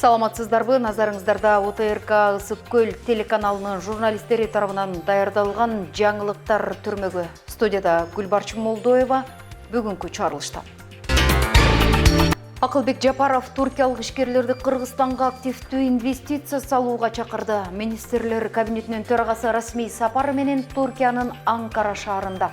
Саламатсыздарбы, назарыңыздарда ОТРК Ысык Көл телеканалынын журналисттери тарабынан даярдалган жаңылыктар түрмөгү. Студияда Гүлбарчын Молдоева, бүгүнкү чыгарылышта. Акылбек Жапаров туркиялык ишкерлерди Кыргызстанга активдүү инвестиция салууга чакырды. Министрлер кабинетинин төрагасы расмий сапары менен Туркиянын Анкара шаарында.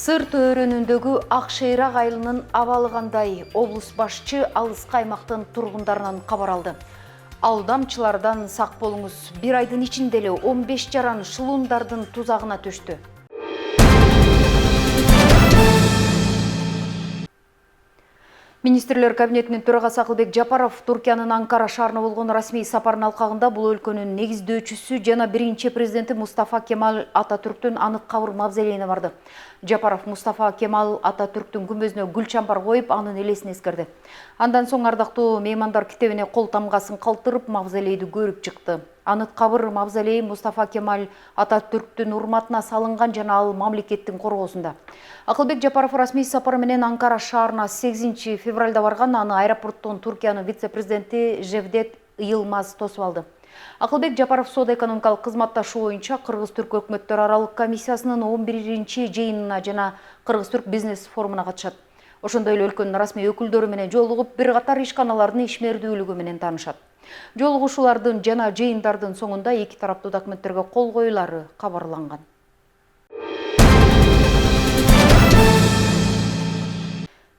Сырт өрөнүндөгү Акшейрак айылынын абалы кандай? Облус башчы алыскы аймактын тургундарынан кабар алды. Алдамчылардан сак болуңуз. Бир айдын ичинде эле 15 жаран шылуундардын тузагына түштү. Министрлер кабинетинин төрагасы Акылбек Жапаров Туркиянын Анкара шаарына болгон расмий сапарынын алкагында бул өлкөнүн негиздөөчүсү жана биринчи президенти Мустафа Кемал Ататүрктүн анык кабыр мавзолейине барды. Жапаров Мустафа Кемал Ататүрктүн күмбөзүнө гүл чампар коюп, анын элесин эскерди. Андан соң ардактуу меймандар китебине кол тамгасын калтырып, мавзолейди көрүп чыкты. Анык кабыр мавзолей Мустафа Кемал Ататүрктүн урматына салынган жана ал мамлекеттин коргоосунда. Акылбек Жапаров расмий сапары менен Анкара шаарына 8 февралда барган, аны аэропорттон Туркиянын вице-президенти Жевдет Йылмаз тосуп алды. Акылбек Жапаров соода-экономикалык кызматташуу боюнча Кыргыз-Түрк өкмөттөр аралык комиссиясынын 11-чи жыйынына жана Кыргыз-Түрк бизнес форумуна катышат. Ошондой эле өлкөнүн расмий өкүлдөрү менен жолугуп, бир катар ишканалардын ишмердүүлүгү менен таанышат. Жолугушуулардын жана жыйындардын соңунда эки тараптуу документтерге кол коюлары кабарланган.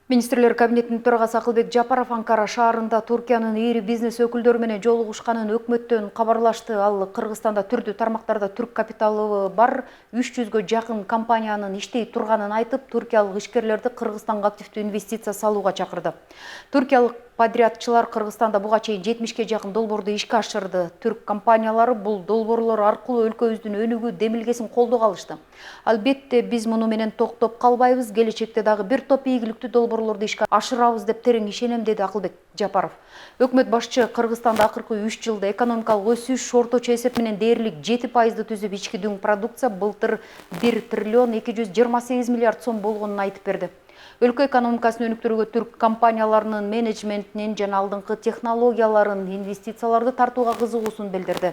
Министрлер кабинетинин төрагасы Акылбек Жапаров Анкара шаарында Туркиянын ири бизнес өкүлдөрү менен жолугушканын өкмөттөн кабарлашты. Ал Кыргызстанда түрдүү тармактарда түрк капиталы бар 300гө жакын компаниянын иштей турганын айтып, туркиялык ишкерлерди Кыргызстанга активдүү инвестиция салууга чакырды. Туркиялык подрядчылар Кыргызстанда буга чейин 70ге жакын долбоорду ишке ашырды. Түрк компаниялары бул долбоорлор аркылуу өлкөбүздүн өнүгүү демилгесин колдоого алышты. Албетте биз муну менен токтоп калбайбыз, келечекте дагы бир топ ийгиликтүү долбоорлорду ишке ашырабыз деп терең ишенем, деди Акылбек Жапаров. Өкмөт башчы Кыргызстанда акыркы 3 жылда экономикалык өсүш орточо эсеп менен дээрлик 7% түзүп, ички дүң продукция былтыр 1 триллион 228 миллиард сом болгонун айтып берди. Өлкө экономикасын өнүктүрүүгө түрк компанияларынын менеджментинин жана алдыңкы технологияларын, инвестицияларды тартууга кызыгуусун билдирди.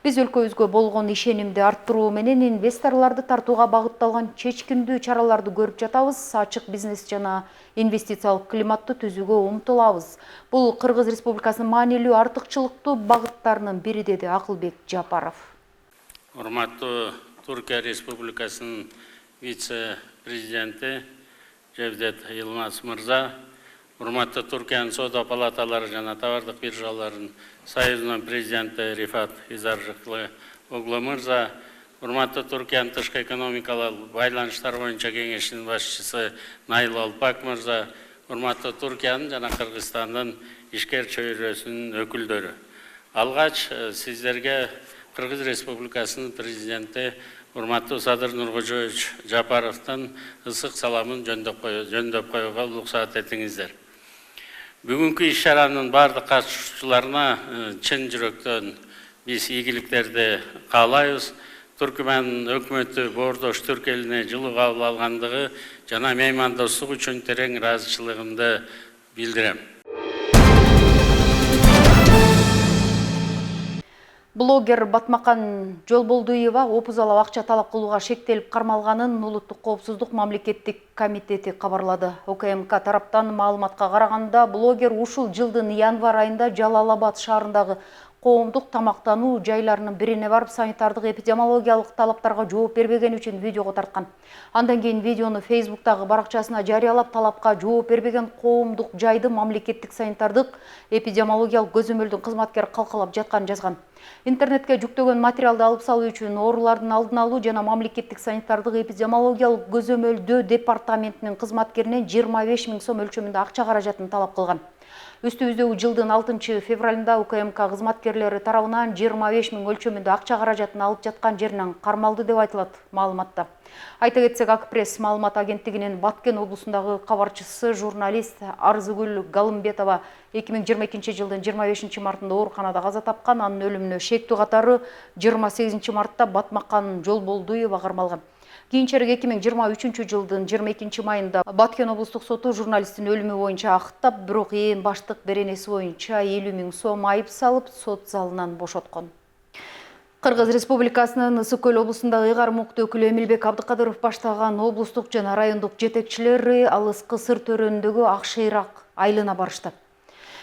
Биз өлкөбүзгө болгон ишенимди арттыруу менен инвесторлорду тартууга багытталган чечкиндүү чараларды көрүп жатабыз, ачык бизнес жана инвестициялык климатты түзүүгө умтулабыз. Бул Кыргыз Республикасынын маанилүү артыкчылыктуу багыттарынын бири, деди Акылбек Жапаров. Урматтуу Туркия Республикасынын вице-президенти Жевдет Йылмаз мырза, урматтуу Туркиянын соода палаталары жана товардык биржаларынын союзунун президенти Рифат Изаржыклы Оглу мырза, урматтуу Туркиянын тышкы экономикалык байланыштар боюнча кеңешинин башчысы Наил Алпак мырза, урматтуу Туркиянын жана Кыргызстандын ишкер чөйрөсүнүн өкүлдөрү. Алгач сиздерге Кыргыз Республикасынын президенти урматтуу Садыр Нуркожоевич Жапаровдун ысык саламын жөндөп коюуга уруксат этиңиздер. Бүгүнкү иш-чаранын бардык катышуучуларына чын жүрөктөн биз ийгиликтерди каалайбыз. Түркмөн өкмөтү боордош түрк элине жылуу кабыл алгандыгы жана меймандостук үчүн терең ыраазычылыгымды билдирем. Блогер Батмакан Жолболдуева опузалап акча талап кылууга шектелип кармалганын Улуттук коопсуздук мамлекеттик комитети кабарлады. ОКМК тараптан маалыматка караганда, блогер ушул жылдын январь айында Жалал-Абад шаарындагы коомдук тамактануу жайларынын бирине барып, санитардык эпидемиологиялык талаптарга жооп бербеген үчүн видеого тарткан. Андан кийин видеону Фейсбуктагы баракчасына жарыялап, талапка жооп бербеген коомдук жайды мамлекеттик санитардык эпидемиологиялык көзөмөлдүн кызматкери калкалап жатканын жазган. Интернетке жүктөгөн материалды алып салуу үчүн оорулардын алдын алуу жана мамлекеттик санитардык эпидемиологиялык көзөмөлдөө департаментинин кызматкеринен 25 000 сом өлчөмүндө акча каражатын талап кылган. Үстүбүздөгү жылдын 6 февралында УКМК кызматкерлери тарабынан 25 000 өлчөмүндө акча каражатын алып жаткан жеринен кармалды деп айтылат маалыматта. Айта кетсек, Акпресс маалымат агенттигинин Баткен облусундагы кабарчысы журналист Арзыгүл Галымбетова 2022 жылдын 25 мартында ооруканада каза тапкан. Анын өлүмүнө шектүү катары 28 мартта Батмакан Жолболдуева кармалган. Кийинчерээк 2023 жылдын 22 майында Баткен облустук соту журналисттин өлүмү боюнча актап, бирок ээн баштык беренеси боюнча 50 000 сом айып салып, сот залынан бошоткон. Кыргыз Республикасынын Ысык Көл облусундагы ыйгарым укуктуу өкүлү Эмилбек Абдыкадыров баштаган облустук жана райондук жетекчилери алыскы сыр төрөөнүндөгү Акшыйрак айылына барышты.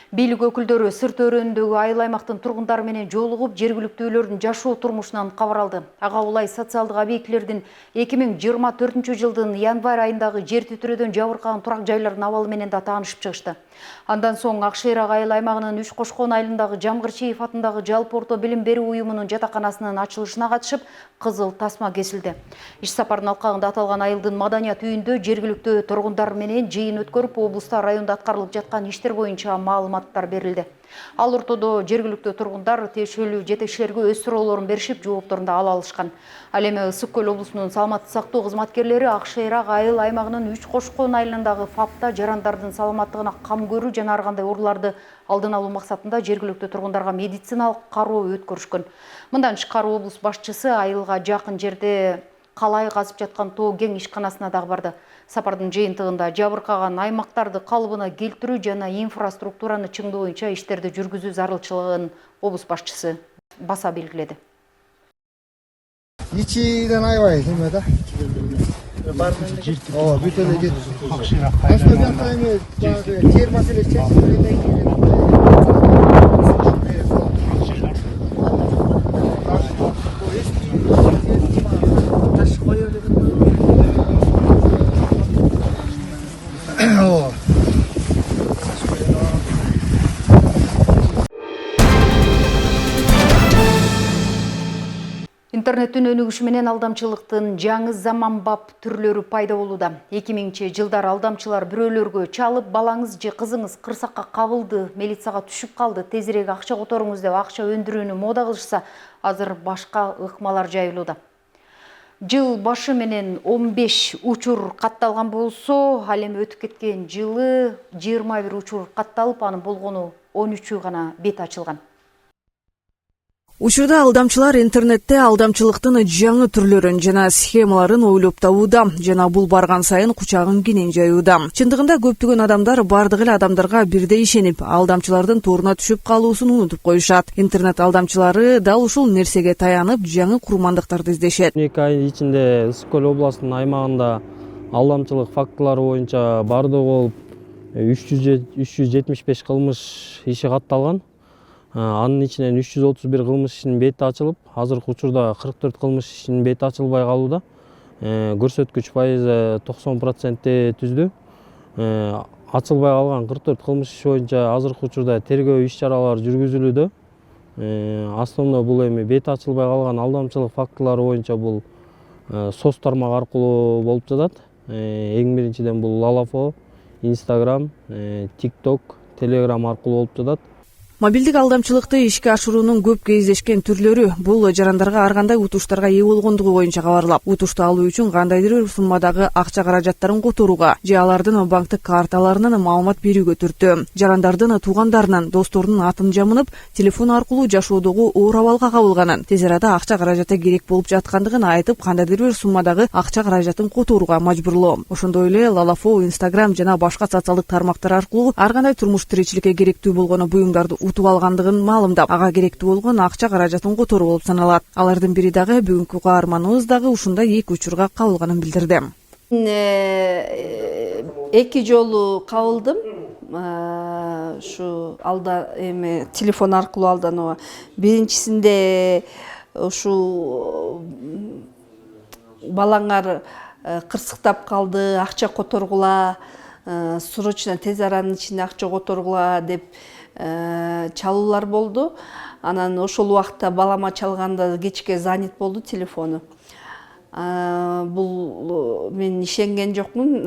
Бийлик өкүлдөрү сыр төрөөнүндөгү айыл аймактын тургундары менен жолугуп, жергиликтүүлөрдүн жашоо турмушунан кабар алды. Ага улай социалдык объектилердин 2024 жылдын январь айындагы жер титирөөдөн жабыркаган турак жайлардын абалы менен да таанышып чыгышты. Андан соң Акшыйрак айыл аймагынын Үч Кошкон айылындагы Жамгырчиев атындагы жалпы орто билим берүү уюмунун жатаканасынын ачылышына катышып, кызыл тасма кесилди. Иш сапардын алкагында аталган айылдын маданият үйүндө жергиликтүү тургундар менен жыйын өткөрүп, облуста районда аткарылып жаткан иштер боюнча маалыматтар берилди. Ал ортодо жергиликтүү тургундар тиешелүү жетекчилерге өз суроолорун беришип, жоопторун да ала алышкан. Ал эми Ысык Көл облусунун саламаттык сактоо кызматкерлери Акшыйрак айыл аймагынын Үч Кошкон айылындагы ФАПта жарандардын саламаттыгына кам көрүү жана ар кандай ооруларды алдын алуу максатында жергиликтүү тургундарга медициналык кароо өткөрүшкөн. Мындан тышкары облус башчысы айылга жакын жерде калай казып жаткан тоо кең ишканасына дагы барды. Сапардын жыйынтыгында жабыркаган аймактарды калыбына келтирүү жана инфраструктураны чыңдоо боюнча иштерди жүргүзүү зарылчылыгын облус башчысы баса белгиледи. İçiden ayvayız değil mi da? O bütün de Akşırak Aslında bir tane yer meselesi çekildi. Интернеттин өнүгүшү менен алдамчылыктын жаңы заманбап түрлөрү пайда болууда. 2000-жылдар алдамчылар бирөөлөргө чалып, балаңыз же кызыңыз кырсакка кабылды, милицияга түшүп калды, тезирээк акча которуңуз деп акча өндүрүүнү мода кылышса, азыр башка ыкмалар жайылууда. Жыл башы менен 15 учур катталган болсо, ал эми өтүп кеткен жылы 21 учур катталып, анын болгону 13 гана бет ачылган. Учурда алдамчылар интернетте алдамчылыктын жаңы түрлөрүн жана схемаларын ойлоп табууда жана бул барган сайын кучагын кенен жаюуда. Чындыгында көптөгөн адамдар бардык эле адамдарга бирдей ишенип, алдамчылардын торуна түшүп калуусун унутуп коюшат. Интернет алдамчылары дал ушул нерсеге таянып, жаңы курмандыктарды издешет. 2 ай ичинде Ысык Көл областынын аймагында алдамчылык фактылары боюнча бардыгы болуп 375 кылмыш иши катталган. Анын ичинен 331 кылмыш ишинин бети ачылып, азыркы учурда 44 кылмыш ишинин бети ачылбай калууда. Көрсөткүч пайызы 90% түздү. Ачылбай калган 44 кылмыш иши боюнча азыркы учурда тергөө иш-чаралары жүргүзүлүүдө. Основной бул эми бети ачылбай калган алдамчылык фактылары боюнча бул соц тармак аркылуу болуп жатат. Эң биринчиден бул Лалафо, Instagram, TikTok, Telegram аркылуу болуп жатат. Мобилдик алдамчылыкты ишке ашыруунун көп кездешкен түрлөрү бул жарандарга ар кандай утуштарга ээ болгондугу боюнча кабарлап, утушту алуу үчүн кандайдыр бир суммадагы акча каражаттарын которууга же алардын банктык карталарынан маалымат берүүгө түрттү. Жарандардын туугандарынын, досторунун атын жамынып, телефон аркылуу жашоодогу оор абалга кабылганын, тез арада акча каражаты керек болуп жаткандыгын айтып, кандайдыр бир суммадагы акча каражатын которууга мажбурлоо. Ошондой эле Лалафо, Instagram жана башка социалдык тармактар аркылуу ар кандай турмуш тиричиликке керектүү болгон буюмдарды утуп алгандыгын маалымдап, ага керектүү болгон акча каражатын которуу болуп саналат. Алардын бири дагы бүгүнкү каарманыбыз дагы ушундай 2 учурга кабылганын билдирди. 2 жолу кабылдым. Ушу алда эми телефон аркылуу алданууга. Биринчисинде ушу балаңар кырсыктап калды, акча которгула, срочно тез аранын ичинде акча которгула деп чалуулар болду. Анан ошол убакта балама чалганда кечке занят болду телефону. Бул мен ишенген жокмун.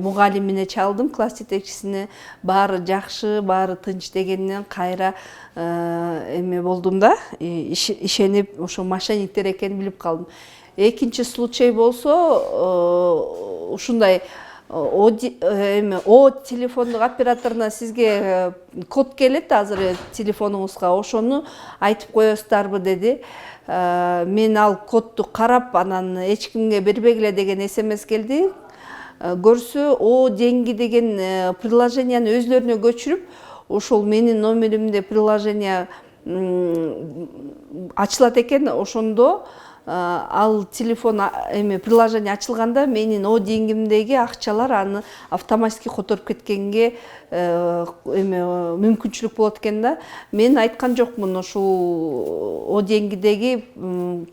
Мугалимине чалдым, класс жетекчисине. Баары жакшы, баары тынч дегенден кайра эме болдум да, ишенип ошо мошенниктер экенин билип калдым. Экинчи случай болсо, ушундай о телефондук операторуна сизге код келет азыр телефонуңузга, ошону айтып коесуздарбы деди. Мен ал кодду карап, анан эч кимге бербегиле деген СМС келди. Көрсө О деньги деген приложенияны өзлөрүнө көчүрүп, ошол менин номеримде приложение ачылат экен. Ошондо ал телефон приложение ачылганда менин О деньгимдеги акчалар аны автоматически которуп кеткенге мүмкүнчүлүк болот экен да. Мен айткан жокмун ошол О деньгидеги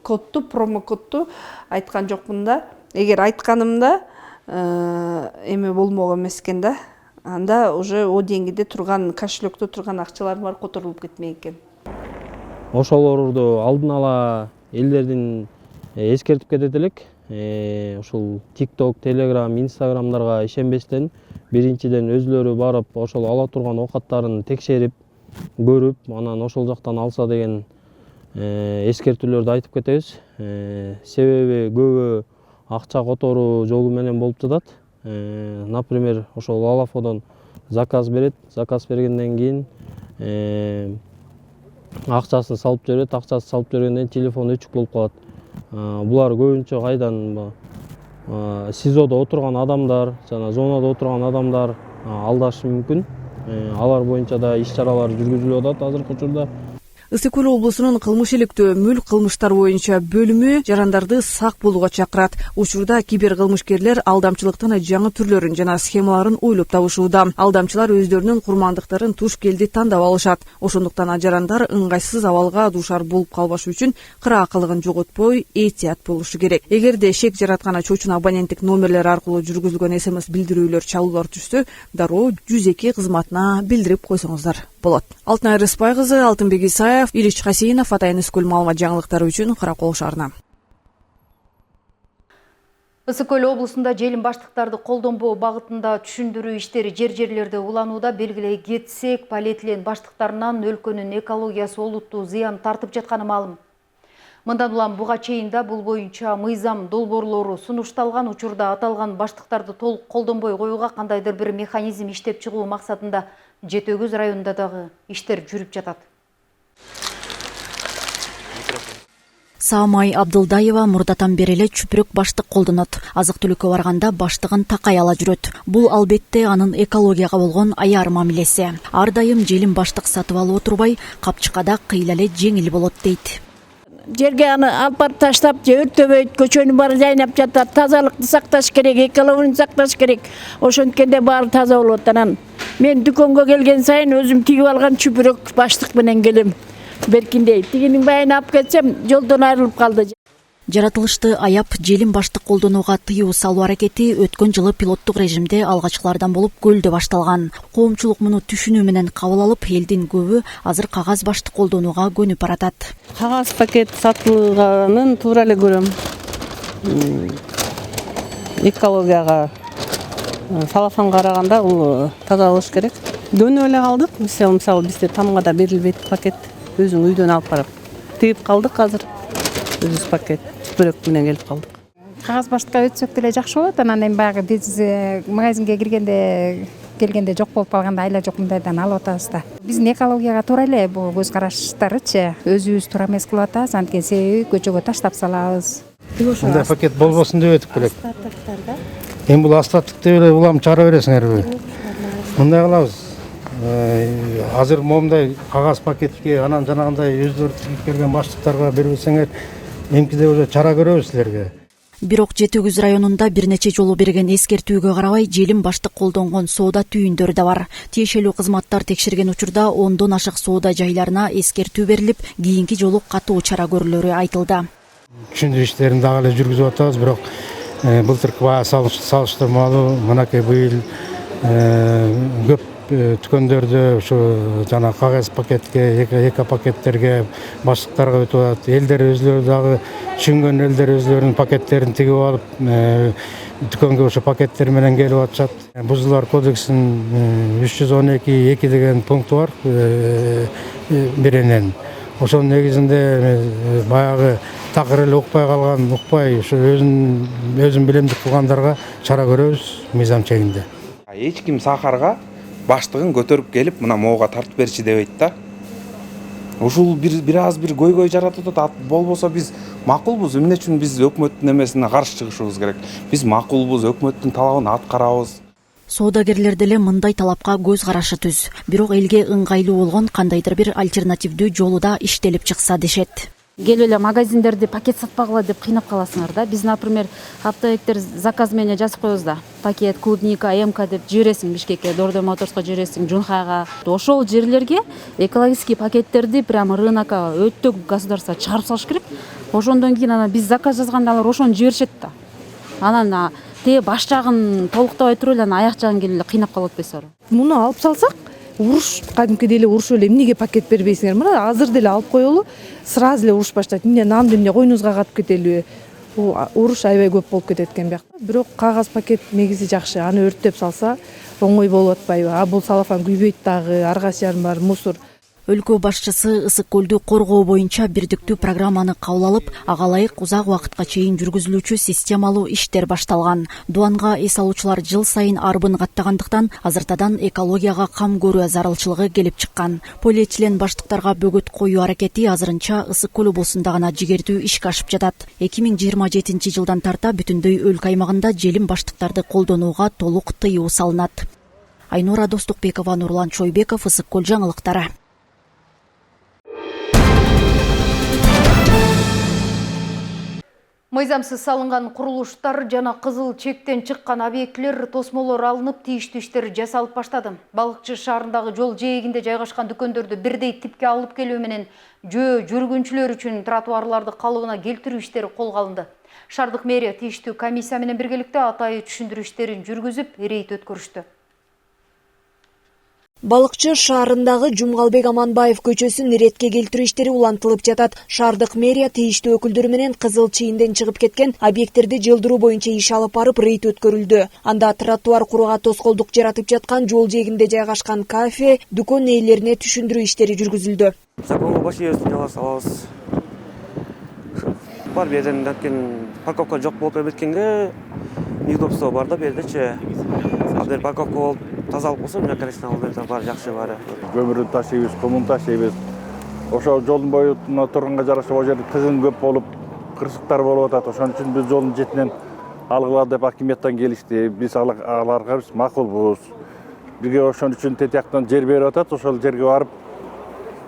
кодду, промокодду айткан жокмун да. Эгер айтканымда болмок эмес экен да. Анда уже О деньгиде турган, кошелёкто турган акчалар бар которулуп кетмек экен. Ошолорду алдын ала элдердин эскертип кетет элек. Ошол TikTok, Telegram, Instagramдарга ишенбестен, биринчиден өзлөрү барып, ошол ала турган оокаттарын текшерип, көрүп, анан ошол жактан алса деген эскертүүлөрдү айтып кетебиз. Себеби көбү акча которуу жолу менен болуп жатат. Например, ошол Алафодон заказ берет, заказ бергенден кийин акчасын салып жиберет, акчасын салып жибергенден телефон өчүк болуп калат. Булар көбүнчө кайдан СИЗОдо отурган адамдар, жана зонада отурган адамдар алдашы мүмкүн. Алар боюнча да иш-чаралар жүргүзүлүп атат азыркы учурда. Ысык Көл облусунун кылмыш иликтөө мүлк кылмыштар боюнча бөлүмү жарандарды сак болууга чакырат. Учурда кибер кылмышкерлер алдамчылыктын жаңы түрлөрүн жана схемаларын ойлоп табышууда. Алдамчылар өздөрүнүн курмандыктарын туш келди тандап алышат. Ошондуктан жарандар ыңгайсыз абалга дуушар болуп калбаш үчүн кыраакылыгын жоготпой этият болушу керек. Эгерде шек жараткан чочун абоненттик номерлер аркылуу жүргүзүлгөн СМС билдирүүлөр, чалуулар түшсө, дароо 102 кызматына билдирип койсоңуздар болот. Алтынай Рыспай кызы, Алтынбек Исаев, Илич Хасинов, Атайын Ысык маалымат жаңылыктары үчүн Каракол шаарынан. Ысык Көл облусунда желим баштыктарды колдонбоо багытында түшүндүрүү иштери жерлерде уланууда. Белгилей кетсек, полиэтилен баштыктарынан өлкөнүн экологиясы олуттуу зыян тартып жатканы маалым. Мындан улам буга чейин да бул боюнча мыйзам долбоорлору сунушталган. Учурда аталган баштыктарды толук колдонбой коюуга кандайдыр бир механизм иштеп чыгуу максатында Жетөгүз районунда дагы иштер жүрүп жатат. Саамай Абдылдаева мурдатан бери эле чүпүрөк баштык колдонот. Азык-түлүккө барганда баштыгын такай ала жүрөт. Бул албетте анын экологияга болгон аяр мамилеси. Ар дайым желим баштык сатып алып отурбай, капчыкада кыйла эле жеңил болот дейт. Жерге аны алып барып таштап, өртөбөйт, көчөнү баары жайнап жатат. Тазалыкты сакташ керек, экологияны сакташ керек. Ошонткенде баары таза болот. Анан мен дүкөнгө келген сайын өзүм тигип алган чүпүрөк баштык менен келем. Беркиндей. Тигинин байын алып кетсем, жолдон айрылып калды. Жаратылышты аяп, желим баштык колдонууга тыюу салуу аракети өткөн жылы пилоттук режимде алгачкылардан болуп көлдө башталган. Коомчулук муну түшүнүү менен кабыл алып, элдин көбү азыр кагаз баштык колдонууга көнүп баратат. Кагаз пакет сатылганын туура эле көрөм. Экологияга салафанга караганда бул таза болуш керек. Дөнүп эле калдык. Мисалы бизде тамгада берилбейт пакет. Өзүң үйдөн алып барып тыйып калдык азыр. Өзүбүз пакет чүпүрөк менен келип калдык. Кагаз баштыкка өтсөк деле жакшы болот. Анан эми баягы биз магазинге келгенде жок болуп калганда айла жок мындайдан алып атабыз да. Биздин экологияга туура эле бул көз караштарычы өзүбүз туура эмес кылып атабыз. Анткени себеби көчөгө таштап салабыз. Мындай пакет болбосун деп өтүп келет. Эми бул астаттык деп эле улам чыгара бересиңерби? Мындай кылабыз. Азыр момундай кагаз пакетке анан жанагындай өздөрү тигип келген баштыктарга бербесеңер, эмкиде уже чара көрөбүз силерге. Бирок Жетөгүз районунда бир нече жолу берген эскертүүгө карабай желим баштык колдонгон соода түйүндөрү да бар. Тиешелүү кызматтар текшерген учурда 10дон ашык соода жайларына эскертүү берилип, кийинки жолу катуу чара көрүлөрү айтылды. Түшүндүрүү иштерин дагы эле жүргүзүп атабыз, бирок былтыркы баа салыштырмалуу мынакей быйыл көп дүкөндөрдө ушу жана кагаз пакетке, эко пакеттерге баштыктарга өтүп атат. Элдер өзлөрү дагы түшүнгөн элдер өзлөрүнүн пакеттерин тигип алып, дүкөнгө ошо пакеттер менен келип атышат. Бузуулар кодексинин 312.2 деген пункту бар. Биринен ошонун негизинде баягы такыр эле укпай калган, укпай ушу өзүн билемдик кылгандарга чара көрөбүз мыйзам чегинде. Эч ким Сахарга баштыгын көтөрүп келип, мына могуга тартып берчи дебейт да. Ушул бир аз бир көйгөй жаратып атат. Болбосо биз макулбуз, эмне үчүн биз өкмөттүн эмесине каршы чыгышыбыз керек? Биз макулбуз, өкмөттүн талабын аткарабыз. Соодагерлер деле мындай талапка көз карашы түз. Бирок элге ыңгайлуу болгон кандайдыр бир альтернативдүү жолу да иштелип чыкса дешет. Келип эле магазиндерди пакет сатпагыла деп кыйнап каласыңар да. Биз, например, аптекатер заказ менен жазып коебуз да. Пакет, клубника, МК деп жибересиң Бишкекке, Дордой Моторско жибересиң, Жунхага. Ошол жерлерге экологический пакеттерди прямо рынокко өтө государство чыгарып салыш керек. Ошондон кийин анан биз заказ жазганда алар ошону жиберишет да. Анан баш жагын толуктабай туруп эле аяк жагын келип эле кыйнап калып атпайсызбы? Муну алып салсак, уруш кадимкидей эле уруш эле эмнеге пакет бербейсиңер? Мына азыр деле алып коелу, сразу эле уруш баштайт. Эмне нанды эмне койнуңузга катып кетелби? Бул уруш аябай көп болуп кетет экен биякта. Бирок кагаз пакет негизи жакшы. Аны өрттөп салса оңой болуп атпайбы? А бул салафан күйбөйт дагы, ар кайсы жерин бар мусор. Өлкө башчысы ысык көлдү коргоо боюнча бирдиктүү программаны кабыл алып, ага ылайык узак убакытка чейин жүргүзүлүүчү системалуу иштер башталган. Дуанга эс алуучулар жыл сайын арбын каттагандыктан азыртадан экологияга кам көрүү зарылчылыгы келип чыккан. Полиэтилен баштыктарга бөгөт коюу аракети азырынча Ысык көл облусунда гана жигердүү ишке ашып жатат. 2027 жылдан тарта бүтүндөй өлкө аймагында желим баштыктарды колдонууга толук тыюу салынат. Айнура Достукбекова, Нурлан Чойбеков, Ысык көл жаңылыктары. Мыйзамсыз салынган курулуштар жана кызыл чектен чыккан объектилер тосмолор алынып, тийиштүү иштер жасалып баштады. Балыкчы шаарындагы жол жээгинде жайгашкан дүкөндөрдү бирдей типке алып келүү менен жөө жүргүнчүлөр үчүн тротуарларды калыбына келтирүү иштери колго алынды. Шаардык мэрия тийиштүү комиссия менен биргеликте атайы түшүндүрүү иштерин жүргүзүп, рейд өткөрүштү. Балыкчы шаарындагы Жумгалбек Аманбаев көчөсүн иретке келтирүү иштери улантылып жатат. Шаардык мэрия тийиштүү өкүлдөрү менен кызыл чийинден чыгып кеткен объекттерди жылдыруу боюнча иш алып барып, рейд өткөрүлдү. Анда тротуар курууга тоскоолдук жаратып жаткан жол жээгинде жайгашкан кафе, дүкөн ээлерине түшүндүрүү иштери жүргүзүлдү. Законго баш ийебиздин жалгасы алабыз. Бар берден кеткен парковка жок болуп кеткенге неудобство бар да бердечи. Абдер парковка болуп тазалык болсо, мына конечно, ал жерде бар жакшы бары. Көмүрдү ташыйбыз, кумун ташыйбыз. Ошо жолдун боюна турганга жараша ол жерде тыгын көп болуп, кырсыктар болуп атат. Ошон үчүн биз жолдун четинен алгыла деп акимияттан келишти. Биз аларга макулбуз. Бизге ошон үчүн тетияктан жер берип атат. Ошол жерге барып,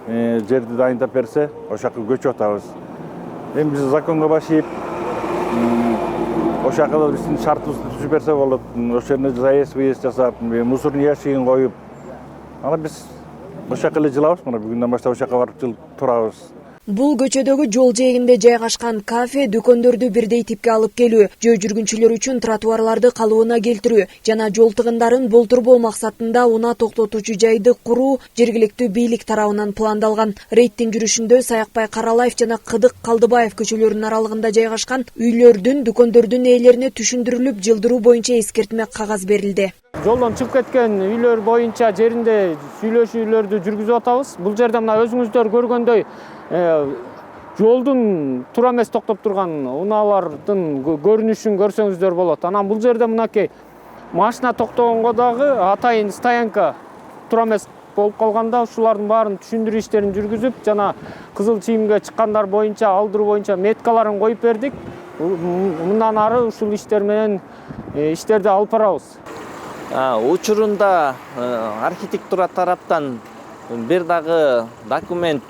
жерди дайындап берсе, ошака көчүп атабыз. Эми биз законго баш ийип, ошака да биздин шартыбызды түзүп берсе болот. Ошол жерде заезд жасап, мусорный ящигин коюп, ана биз ошака эле жылабыз. Мына бүгүндөн баштап ошака барып жыл турабыз. Бул көчөдөгү жол жээгинде жайгашкан кафе, дүкөндөрдү бирдей типке алып келүү, жөө жүргүнчүлөр үчүн тротуарларды калыбына келтирүү жана жол тыгындарын болтурбоо максатында унаа токтотуучу жайды куруу жергиликтүү бийлик тарабынан пландалган. Рейдтин жүрүшүндө Саякбай Каралаев жана Кыдык Калдыбаев көчөлөрүнүн аралыгында жайгашкан үйлөрдүн, дүкөндөрдүн ээлерине түшүндүрүлүп, жылдыруу боюнча эскертме кагаз берилди. Жолдон чыгып кеткен үйлөр боюнча жеринде сүйлөшүүлөрдү жүргүзүп атабыз. Бул жерде мына өзүңүздөр көргөндөй жолдун туура эмес токтоп турган унаалардын көрүнүшүн көрсөңүздөр болот. Анан бул жерде мынакей машина токтогонго дагы атайын стоянка туура эмес болуп калганда ушулардын баарын түшүндүрүү иштерин жүргүзүп, жана кызыл чийимге чыккандар боюнча алдыруу боюнча меткаларын коюп бердик. Мындан ары ушул иштер менен иштерди алып барабыз. Учурунда архитектура тараптан бир дагы документ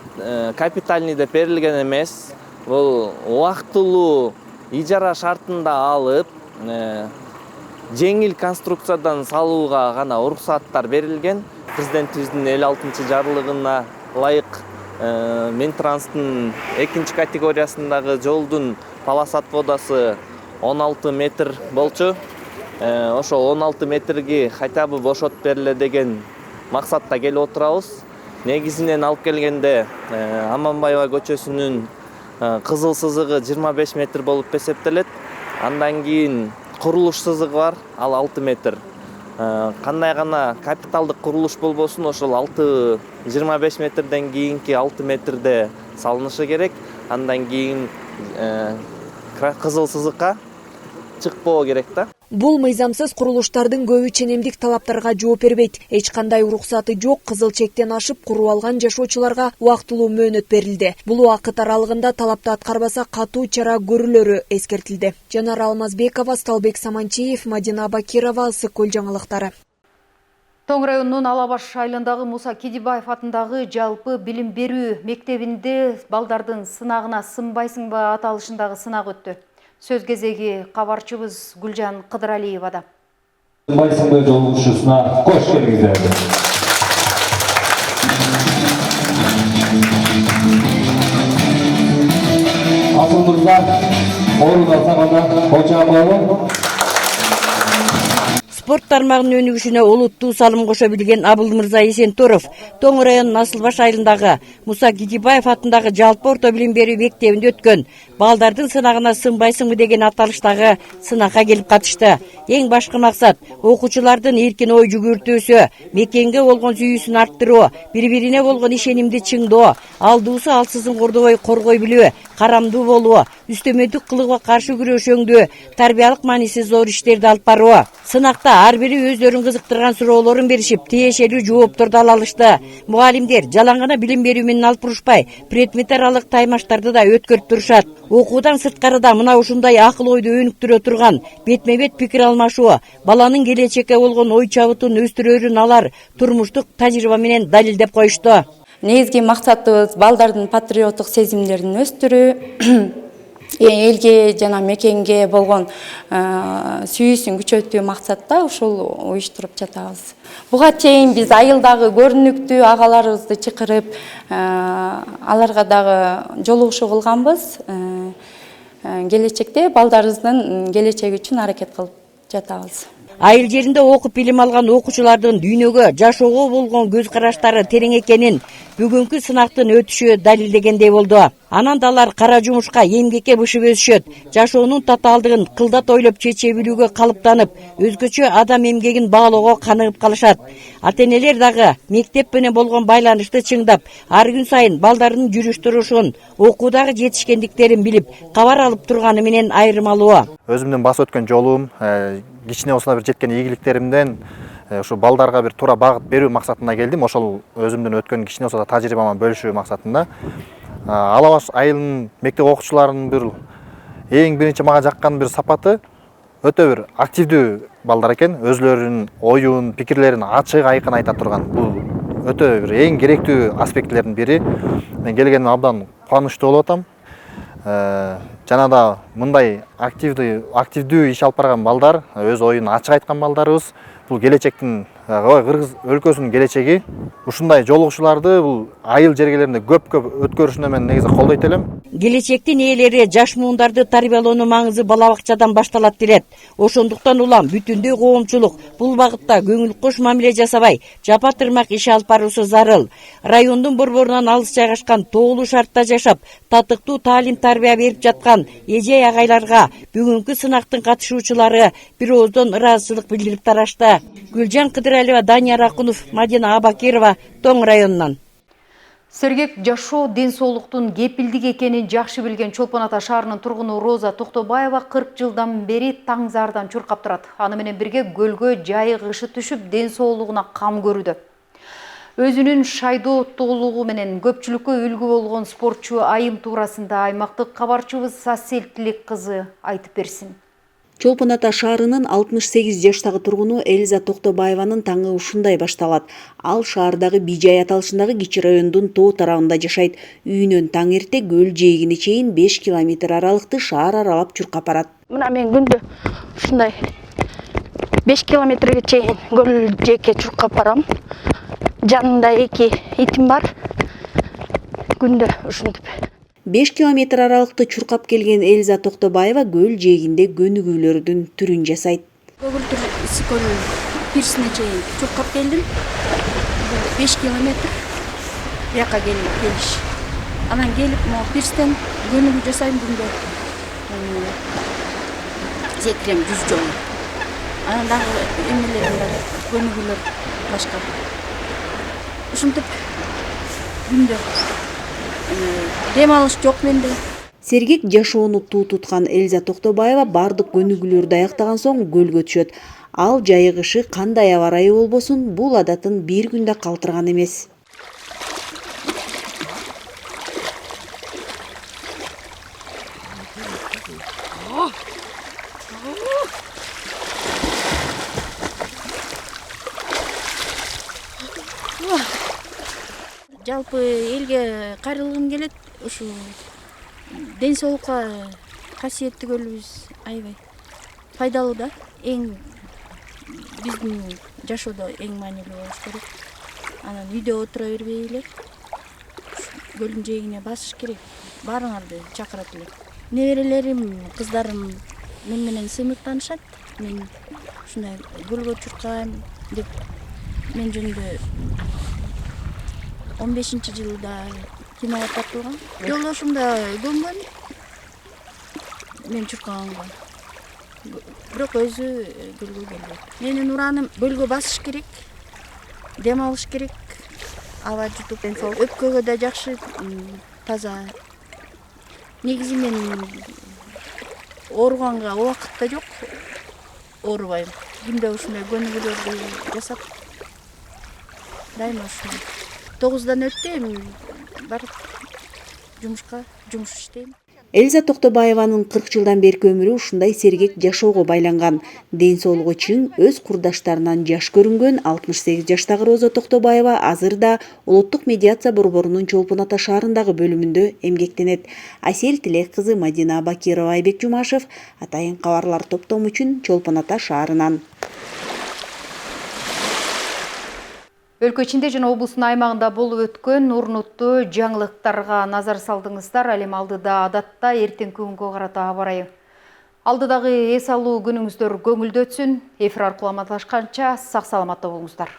капитальный деп берилген эмес. Бул убактылуу ижара шартында алып, жеңил конструкциядан салууга гана уруксаттар берилген. Президентибиздин 56-чы жарлыгына ылайык Минтранстын 2 категориясындагы жолдун полоса отводасы 16 метр болчу. Ошол 16 метрге хотя бы бошотуп бериле деген максатта келип отурабыз. Негизинен алып келгенде Аманбаева көчөсүнүн кызыл сызыгы 25 метр болуп эсептелет. Андан кийин курулуш сызыгы бар, ал 6 метр. кандай гана капиталдык курулуш болбосун ошол 6-25 метрден кийинки 6 метрде салынышы керек. Андан кийин кызыл сызыкка чыкпоо керек да. Бул мыйзамсыз курулуштардын көбү ченемдик талаптарга жооп бербейт. Эч кандай уруксаты жок, кызыл чектен ашып куруп алган жашоочуларга убактылуу мөөнөт берилди. Бул убакыт аралыгында талапты аткарбаса катуу чара көрүлөрү эскертилди. Жанара Алмазбекова, Сталбек Саманчиев, Мадина Абакирова, Ысык Көл жаңылыктары. Тоң районунун Алабаш айылындагы Муса Кидибаев атындагы жалпы билим берүү мектебинде балдардын сынагына сынбайсыңбы аталышындагы сынак өттү. Сөз кезеги кабарчыбыз Гүлжан Кыдыралиевада. Сынбайсыңбы жолугушусуна кош келиңиздер. Асыл мырза, орун алсаңана кочамалы. Спорт тармагынын өнүгүшүнө олуттуу салым кошо билген Абыл Мырза Есентуров Тоң районунун Асылбаш айылындагы Муса Кидибаев атындагы жалпы орто билим берүү мектебинде өткөн балдардын сынагына сынбайсыңбы деген аталыштагы сынакка келип катышты. Эң башкы максат окуучулардын эркин ой жүгүртүүсү, мекенге болгон сүйүүсүн арттыруу, бири-бирине болгон ишенимди чыңдоо, алдуусу алсызын кордобой коргой билүү, карамдуу болуу, үстөмөдүк кылыгга каршы күрөшөңдүү, тарбиялык мааниси зор иштерди алып баруу. Сынакта ар бири өздөрүн кызыктырган суроолорун беришип, тиешелүү жоопторду ала алышты. Мугалимдер жалаң гана билим берүү менен алып урушпай, предмет аралык таймаштарды да өткөрүп турушат. Окуудан сырткарыда мына ушундай акыл ойду өнүктүрө турган бетме-бет пикир алмашуу, баланын келечекке болгон ой чабытын өстүрөрүн алар турмуштук тажрыйба менен далилдеп коюшту. Негизги максатыбыз балдардын патриоттук сезимдерин өстүрүү, элге жана мекенге болгон сүйүүсүн күчөтүү максатта ушул уюштуруп жатабыз. Буга чейин биз айылдагы көрүнүктүү агаларыбызды чакырып, аларга дагы жолугушуу кылганбыз. Келечекте балдарыбыздын келечеги үчүн аракет кылып жатабыз. Айыл жеринде окуп билим алган окуучулардын дүйнөгө, жашоого болгон көз караштары терең экенин бүгүнкү сынактын өтүшү далилдегендей болду. Анан да алар кара жумушка, эмгекке бышып өсүшөт. Жашоонун татаалдыгын кылдат ойлоп чече билүүгө калыптанып, өзгөчө адам эмгегин баалоого каныгып калышат. Ата-энелер дагы мектеп менен болгон байланышты чыңдап, ар күн сайын балдарынын жүрүш турушун, окуудагы жетишкендиктерин билип, кабар алып турганы менен айырмалуу. Өзүмдүн басып өткөн жолум, кичине болсо бир жеткен ийгиликтеримден ушу балдарга бир туура багыт берүү максатында келдим. Ошол өзүмдүн өткөн кичине болсо да тажрыйбамы бөлүшүү максатында. Алабаш айылынын мектеп окуучуларынын бир эң биринчи мага жаккан бир сапаты өтө бир активдүү балдар экен. Өзлөрүнүн оюн, пикирлерин ачык айкын айта турган. Бул өтө бир эң керектүү аспектлердин бири. Мен келгениме абдан кубанычтуу болуп атам. Жана да мындай активдүү иш алып барган балдар, өз оюн ачык айткан балдарыбыз бул келечектин, Кыргыз өлкөсүнүн келечеги. Ушундай жолугушууларды бул айыл жергелеринде көп өткөрүшүнө мен негизи колдойт элем. Келечектин ээлери жаш муундарды тарбиялоонун маңызы бала бакчадан башталат делет. Ошондуктан улам бүтүндөй коомчулук бул багытта көңүл кош мамиле жасабай, жапа тырмак иш алып баруусу зарыл. Райондун борборунан алыс жайгашкан тоолуу шартта жашап, татыктуу таалим тарбия берип жаткан эже агайларга бүгүнкү сынактын катышуучулары бир ооздон ыраазычылык билдирип тарашты. Гүлжан Кыдыралиева, Данияр Акунов, Мадина Абакирова, Тоң районунан. Сергек жашоо ден соолуктун кепилдик экенин жакшы билген Чолпон Ата шаарынын тургуну Роза Токтобаева 40 жылдан бери таң зардан чуркап турат. Аны менен бирге көлгө жайы кышы түшүп, ден соолугуна кам көрүүдө. Өзүнүн шайдооттуулугу менен көпчүлүккө үлгү болгон спортчу айым туурасында аймактык кабарчыбыз Асель Тилек кызы айтып берсин. Чолпон Ата шаарынын 68 жаштагы тургуну Элиза Токтобаеванын таңы ушундай башталат. Ал шаардагы Бижай аталышындагы кичи райондун тоо тарабында жашайт. Үйүнөн таң эрте көл жээгине чейин 5 километр аралыкты шаар аралап чуркап барат. Мына мен күндө ушундай 5 километрге чейин көл жээкке чуркап барам. Жанында 2 итим бар. Күндө ушинтип 5 километр аралыкты чуркап келген Элиза Токтобаева көл жээгинде көнүгүүлөрдүн түрүн жасайт. Көгүлтүр Ысык Көлүнүн пирсине чейин чуркап келдим. 5 километр бияка келиш. Анан келип, могу пирстен көнүгүү жасайм күндө. Секирем 100 жолу. анан дагы эмелерим бар, көнүгүүлөр башка. Ушинтип күндө дем алыш жок менде. Сергек жашоону туу туткан Эльза Токтобаева бардык көнүгүүлөрдү аяктаган соң көлгө түшөт. Ал жайыгышы кандай аба ырайы болбосун, бул адатын бир күндө калтырган эмес. Жалпы элге кайрылгым келет. Ушу ден соолукка касиеттүү көлүбүз аябай пайдалуу да. Эң биздин жашоодо эң маанилүү болуш керек. Анан үйдө отура бербей эле көлдүн жээгине басыш керек. Баарыңарды чакырат элем. Неберелерим, кыздарым мен менен сыймыктанышат. Мен ушундай көлгө чуркайм деп мен жөнүндө 15-жылда киноға тартылган. Жолдошум да көнгөн. Мен чуркаганга. Бирок өзү көлгө келбейт. Менин ураным көлгө басыш керек, дем алыш керек, аба жутуп, өпкөгө да жакшы, таза. Негизи мен ооруганга убакыт да жок. Оорубайм. Күндө ушундай көнүгүүлөрдү жасап, дайыма ушундай. 9-дан өттүм, барып жумуш иштейм. Эльза Токтобаеванын 40 жылдан берки өмүрү ушундай сергек жашоого байланган. Ден соолугу чың өз курдаштарынан жаш көрүнгөн 68 жаштагы Роза Токтобаева азыр да улуттук медиация борборунун Чолпон Ата шаарындагы бөлүмүндө эмгектенет. Асель Тилек кызы, Мадина Бакирова, Айбек Жумашев, Атайын кабарлар топтому үчүн Чолпон Ата шаарынан. Өлкө ичинде жана облустун аймагында болуп өткөн урнуттуу жаңылыктарга назар салдыңыздар. Ал эми алдыда адатта эртеңки күнгө карата аба ырайы. Алдыдагы эс алуу күнүңүздөр көңүлдүү өтсүн. Эфир аркылуу амандашканча сак саламатта болуңуздар.